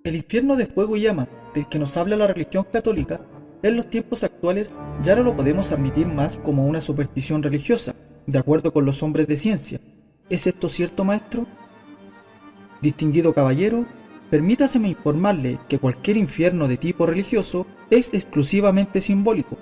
El infierno de fuego y llama, del que nos habla la religión católica, en los tiempos actuales ya no lo podemos admitir más como una superstición religiosa, de acuerdo con los hombres de ciencia. ¿Es esto cierto, maestro? Distinguido caballero, permítaseme informarle que cualquier infierno de tipo religioso es exclusivamente simbólico.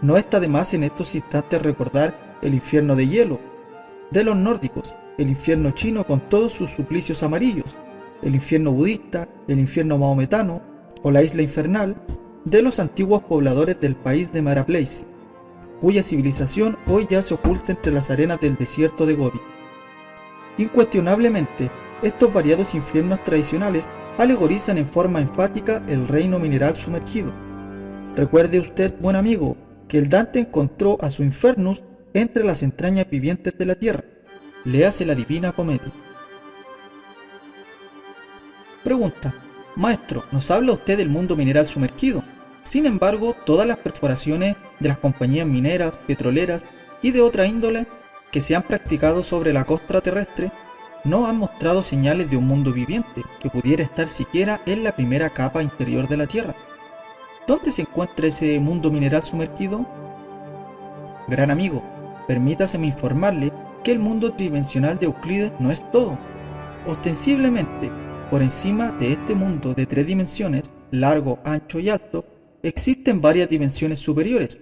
No está de más en estos instantes recordar el infierno de hielo, de los nórdicos, el infierno chino con todos sus suplicios amarillos, el infierno budista, el infierno maometano o la isla infernal de los antiguos pobladores del país de Maraplace, cuya civilización hoy ya se oculta entre las arenas del desierto de Gobi. Incuestionablemente, estos variados infiernos tradicionales alegorizan en forma enfática el reino mineral sumergido. Recuerde usted, buen amigo, que el Dante encontró a su Infernus entre las entrañas vivientes de la tierra. Léase la Divina Comedia. Pregunta: Maestro, nos habla usted del mundo mineral sumergido. Sin embargo, todas las perforaciones de las compañías mineras, petroleras y de otra índole que se han practicado sobre la costa terrestre no han mostrado señales de un mundo viviente que pudiera estar siquiera en la primera capa interior de la Tierra. ¿Dónde se encuentra ese mundo mineral sumergido? Gran amigo, permítaseme informarle que el mundo tridimensional de Euclides no es todo. Ostensiblemente, por encima de este mundo de 3 dimensiones, largo, ancho y alto, existen varias dimensiones superiores.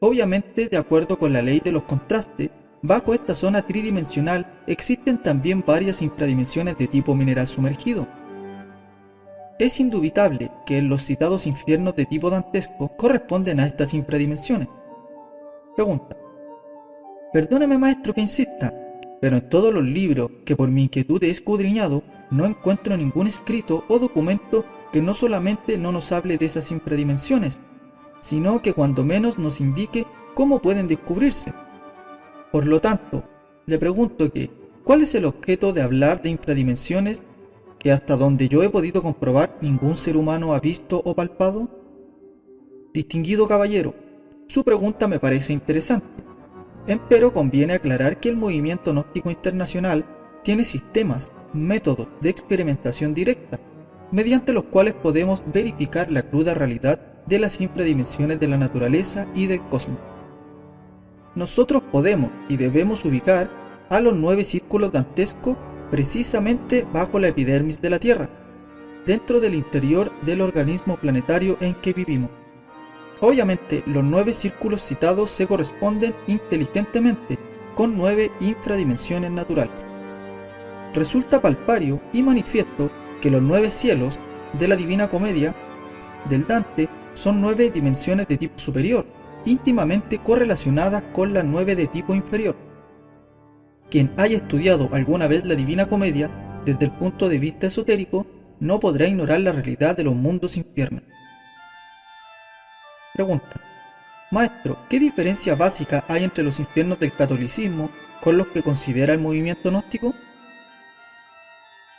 Obviamente, de acuerdo con la ley de los contrastes, bajo esta zona tridimensional existen también varias infradimensiones de tipo mineral sumergido. Es indubitable que los citados infiernos de tipo dantesco corresponden a estas infradimensiones. Pregunta: Perdóneme, maestro, que insista, pero en todos los libros que por mi inquietud he escudriñado no encuentro ningún escrito o documento que no solamente no nos hable de esas infradimensiones, sino que cuando menos nos indique cómo pueden descubrirse. Por lo tanto, le pregunto ¿cuál es el objeto de hablar de infradimensiones que hasta donde yo he podido comprobar ningún ser humano ha visto o palpado? Distinguido caballero, su pregunta me parece interesante. Empero conviene aclarar que el movimiento gnóstico internacional tiene sistemas, métodos de experimentación directa, mediante los cuales podemos verificar la cruda realidad de las infradimensiones de la naturaleza y del cosmos. Nosotros podemos y debemos ubicar a los 9 círculos dantescos precisamente bajo la epidermis de la Tierra, dentro del interior del organismo planetario en que vivimos. Obviamente, los 9 círculos citados se corresponden inteligentemente con 9 infradimensiones naturales. Resulta palpario y manifiesto que los 9 cielos de la Divina Comedia del Dante son 9 dimensiones de tipo superior, íntimamente correlacionadas con las 9 de tipo inferior. Quien haya estudiado alguna vez la Divina Comedia desde el punto de vista esotérico no podrá ignorar la realidad de los mundos infiernos. Pregunta: Maestro, ¿qué diferencia básica hay entre los infiernos del catolicismo con los que considera el movimiento gnóstico?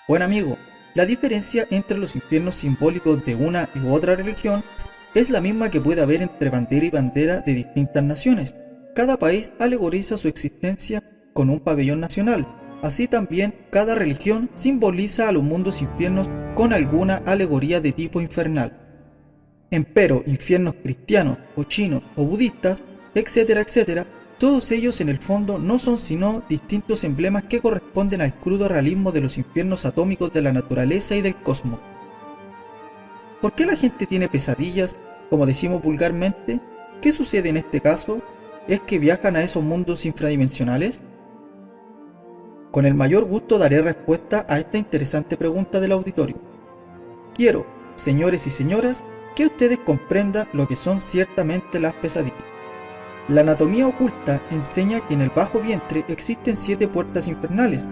Buen amigo, la diferencia entre los infiernos simbólicos de una u otra religión es la misma que puede haber entre bandera y bandera de distintas naciones. Cada país alegoriza su existencia con un pabellón nacional. Así también, cada religión simboliza a los mundos infiernos con alguna alegoría de tipo infernal. Empero, infiernos cristianos o chinos o budistas, etcétera, etcétera, todos ellos en el fondo no son sino distintos emblemas que corresponden al crudo realismo de los infiernos atómicos de la naturaleza y del cosmos. ¿Por qué la gente tiene pesadillas, como decimos vulgarmente? ¿Qué sucede en este caso? ¿Es que viajan a esos mundos infradimensionales? Con el mayor gusto daré respuesta a esta interesante pregunta del auditorio. Quiero, señores y señoras, que ustedes comprendan lo que son ciertamente las pesadillas. La anatomía oculta enseña que en el bajo vientre existen 7 puertas infernales,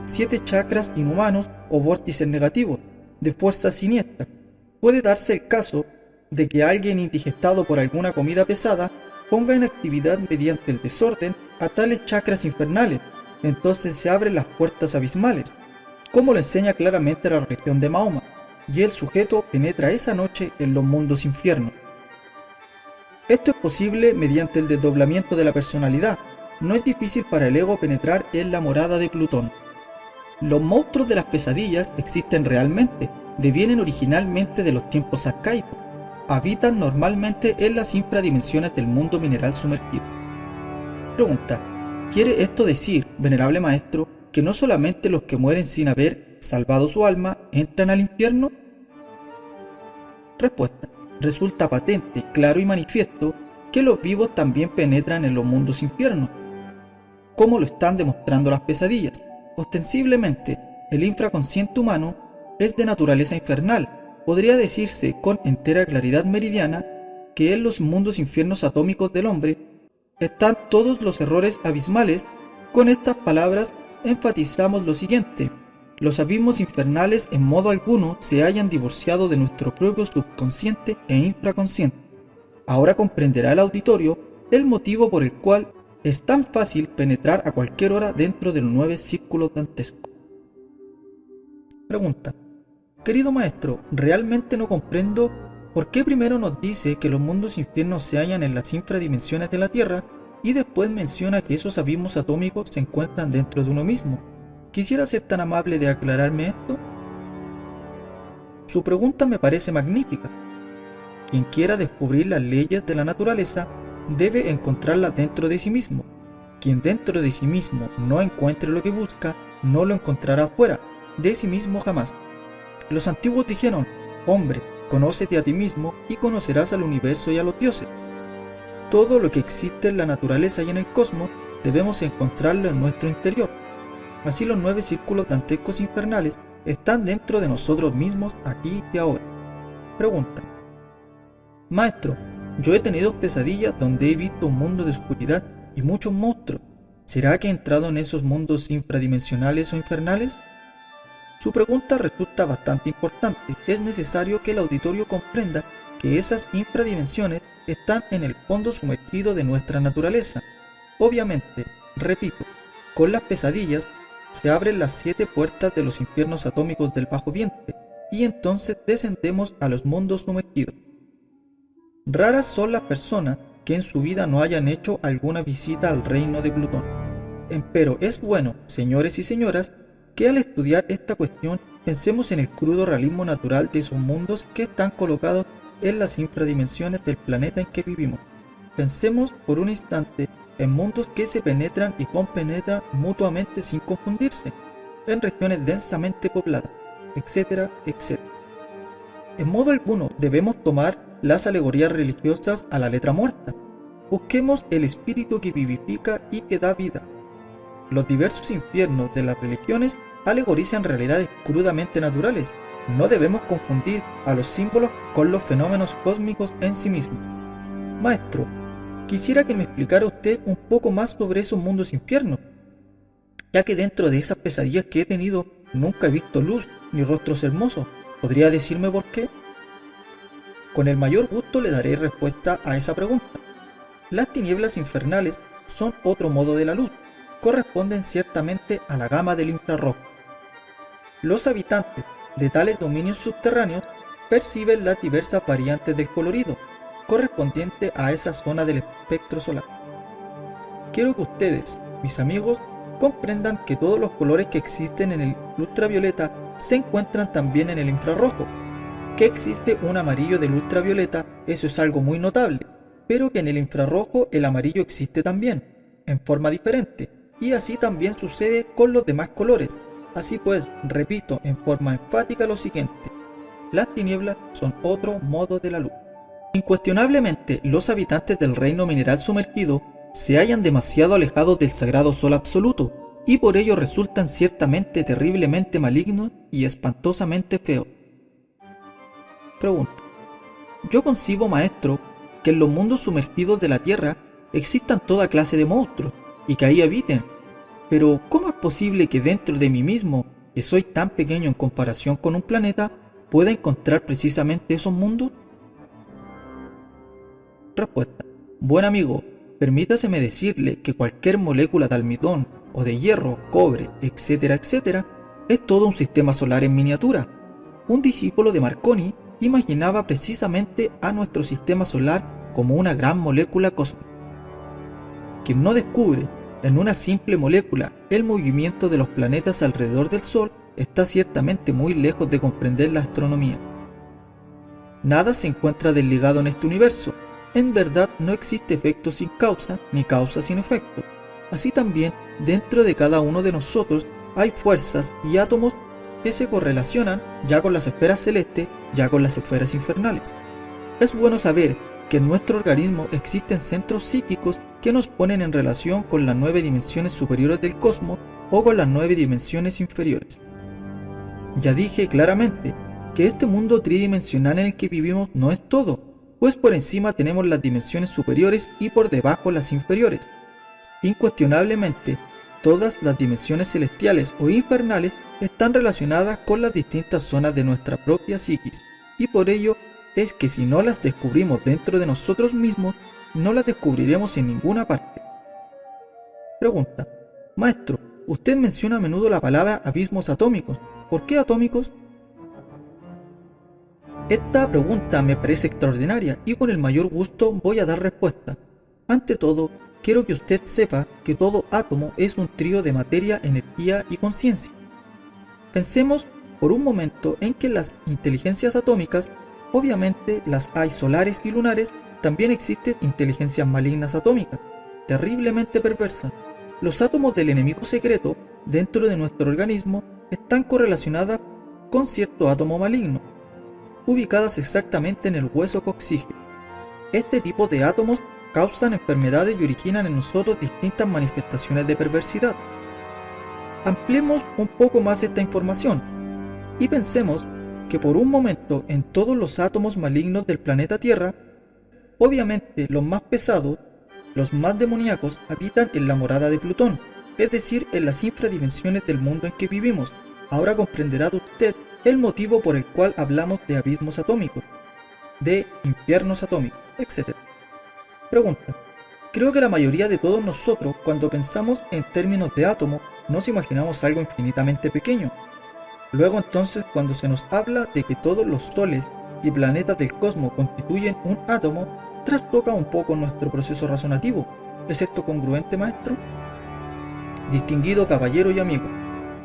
7 chakras inhumanos o vórtices negativos, de fuerza siniestra. Puede darse el caso de que alguien indigestado por alguna comida pesada ponga en actividad mediante el desorden a tales chakras infernales, entonces se abren las puertas abismales, como lo enseña claramente la religión de Mahoma, y el sujeto penetra esa noche en los mundos infiernos. Esto es posible mediante el desdoblamiento de la personalidad. No es difícil para el ego penetrar en la morada de Plutón. Los monstruos de las pesadillas existen realmente, devienen originalmente de los tiempos arcaicos. Habitan normalmente en las infradimensiones del mundo mineral sumergido. Pregunta: ¿quiere esto decir, venerable maestro, que no solamente los que mueren sin haber salvado su alma entran al infierno? Respuesta: resulta patente, claro y manifiesto que los vivos también penetran en los mundos infiernos, como lo están demostrando las pesadillas. Ostensiblemente, el infraconsciente humano es de naturaleza infernal. Podría decirse con entera claridad meridiana que en los mundos infiernos atómicos del hombre están todos los errores abismales. Con estas palabras enfatizamos lo siguiente: los abismos infernales en modo alguno se hayan divorciado de nuestro propio subconsciente e infraconsciente. Ahora comprenderá el auditorio el motivo por el cual es tan fácil penetrar a cualquier hora dentro de los 9 círculos dantescos. Pregunta: querido maestro, realmente no comprendo por qué primero nos dice que los mundos infiernos se hallan en las infradimensiones de la Tierra y después menciona que esos abismos atómicos se encuentran dentro de uno mismo. ¿Quisiera ser tan amable de aclararme esto? Su pregunta me parece magnífica. Quien quiera descubrir las leyes de la naturaleza debe encontrarlas dentro de sí mismo. Quien dentro de sí mismo no encuentre lo que busca, no lo encontrará afuera de sí mismo jamás. Los antiguos dijeron: hombre, conócete a ti mismo y conocerás al universo y a los dioses. Todo lo que existe en la naturaleza y en el cosmos debemos encontrarlo en nuestro interior. Así los 9 círculos dantescos infernales están dentro de nosotros mismos aquí y ahora. Pregunta: maestro, yo he tenido pesadillas donde he visto un mundo de oscuridad y muchos monstruos. ¿Será que he entrado en esos mundos infradimensionales o infernales? Su pregunta resulta bastante importante. Es necesario que el auditorio comprenda que esas infradimensiones están en el fondo sumergido de nuestra naturaleza. Obviamente, repito, con las pesadillas se abren las 7 puertas de los infiernos atómicos del bajo vientre y entonces descendemos a los mundos sumergidos. Raras son las personas que en su vida no hayan hecho alguna visita al reino de Plutón. Empero es bueno, señores y señoras, que al estudiar esta cuestión pensemos en el crudo realismo natural de esos mundos que están colocados en las infradimensiones del planeta en que vivimos. Pensemos por un instante en mundos que se penetran y compenetran mutuamente sin confundirse, en regiones densamente pobladas, etcétera, etcétera. En modo alguno debemos tomar las alegorías religiosas a la letra muerta. Busquemos el espíritu que vivifica y que da vida. Los diversos infiernos de las religiones alegorizan realidades crudamente naturales. No debemos confundir a los símbolos con los fenómenos cósmicos en sí mismos. Maestro, quisiera que me explicara usted un poco más sobre esos mundos infiernos, ya que dentro de esas pesadillas que he tenido nunca he visto luz ni rostros hermosos. ¿Podría decirme por qué? Con el mayor gusto le daré respuesta a esa pregunta. Las tinieblas infernales son otro modo de la luz, corresponden ciertamente a la gama del infrarrojo. Los habitantes de tales dominios subterráneos perciben las diversas variantes del colorido, correspondiente a esa zona del espectro solar. Quiero que ustedes, mis amigos, comprendan que todos los colores que existen en el ultravioleta se encuentran también en el infrarrojo. Que existe un amarillo del ultravioleta, eso es algo muy notable, pero que en el infrarrojo el amarillo existe también, en forma diferente, y así también sucede con los demás colores. Así pues, repito en forma enfática lo siguiente: las tinieblas son otro modo de la luz. Incuestionablemente, los habitantes del reino mineral sumergido se hallan demasiado alejados del sagrado sol absoluto, y por ello resultan ciertamente terriblemente malignos y espantosamente feos. Pregunta: yo concibo, maestro, que en los mundos sumergidos de la Tierra existan toda clase de monstruos, y que ahí habiten. Pero, ¿cómo es posible que dentro de mí mismo, que soy tan pequeño en comparación con un planeta, pueda encontrar precisamente esos mundos? Respuesta: buen amigo, permítaseme decirle que cualquier molécula de almidón o de hierro, cobre, etcétera, etcétera, es todo un sistema solar en miniatura. Un discípulo de Marconi imaginaba precisamente a nuestro sistema solar como una gran molécula cósmica. Quien no descubre en una simple molécula el movimiento de los planetas alrededor del Sol está ciertamente muy lejos de comprender la astronomía. Nada se encuentra desligado en este universo. En verdad no existe efecto sin causa, ni causa sin efecto. Así también, dentro de cada uno de nosotros hay fuerzas y átomos que se correlacionan ya con las esferas celestes, ya con las esferas infernales. Es bueno saber que en nuestro organismo existen centros psíquicos que nos ponen en relación con las 9 dimensiones superiores del cosmos o con las 9 dimensiones inferiores. Ya dije claramente que este mundo tridimensional en el que vivimos no es todo, pues por encima tenemos las dimensiones superiores y por debajo las inferiores. Incuestionablemente, todas las dimensiones celestiales o infernales están relacionadas con las distintas zonas de nuestra propia psiquis, y por ello es que si no las descubrimos dentro de nosotros mismos, no las descubriremos en ninguna parte. Pregunta: Maestro, usted menciona a menudo la palabra abismos atómicos. ¿Por qué atómicos? Esta pregunta me parece extraordinaria y con el mayor gusto voy a dar respuesta. Ante todo, quiero que usted sepa que todo átomo es un trío de materia, energía y conciencia. Pensemos por un momento en que las inteligencias atómicas, obviamente las hay solares y lunares, también existen inteligencias malignas atómicas, terriblemente perversas. Los átomos del enemigo secreto dentro de nuestro organismo están correlacionadas con cierto átomo maligno, ubicadas exactamente en el hueso coxígeo. Este tipo de átomos causan enfermedades y originan en nosotros distintas manifestaciones de perversidad. Ampliemos un poco más esta información y pensemos que por un momento en todos los átomos malignos del planeta Tierra, obviamente los más pesados, los más demoníacos, habitan en la morada de Plutón, es decir, en las infradimensiones del mundo en que vivimos. Ahora comprenderá usted el motivo por el cual hablamos de abismos atómicos, de infiernos atómicos, etc. Pregunta: creo que la mayoría de todos nosotros, cuando pensamos en términos de átomo, nos imaginamos algo infinitamente pequeño. Luego entonces, cuando se nos habla de que todos los soles y planetas del cosmos constituyen un átomo, trastoca un poco nuestro proceso razonativo. ¿Es esto congruente, maestro? Distinguido caballero y amigo,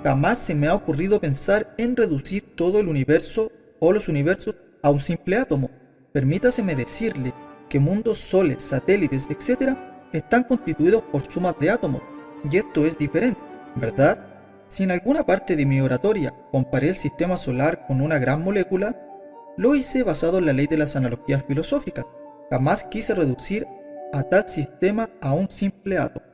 jamás se me ha ocurrido pensar en reducir todo el universo o los universos a un simple átomo. Permítaseme decirle que mundos, soles, satélites, etc. están constituidos por sumas de átomos, y esto es diferente, ¿verdad? Si en alguna parte de mi oratoria comparé el sistema solar con una gran molécula, lo hice basado en la ley de las analogías filosóficas. Jamás quise reducir a tal sistema a un simple átomo.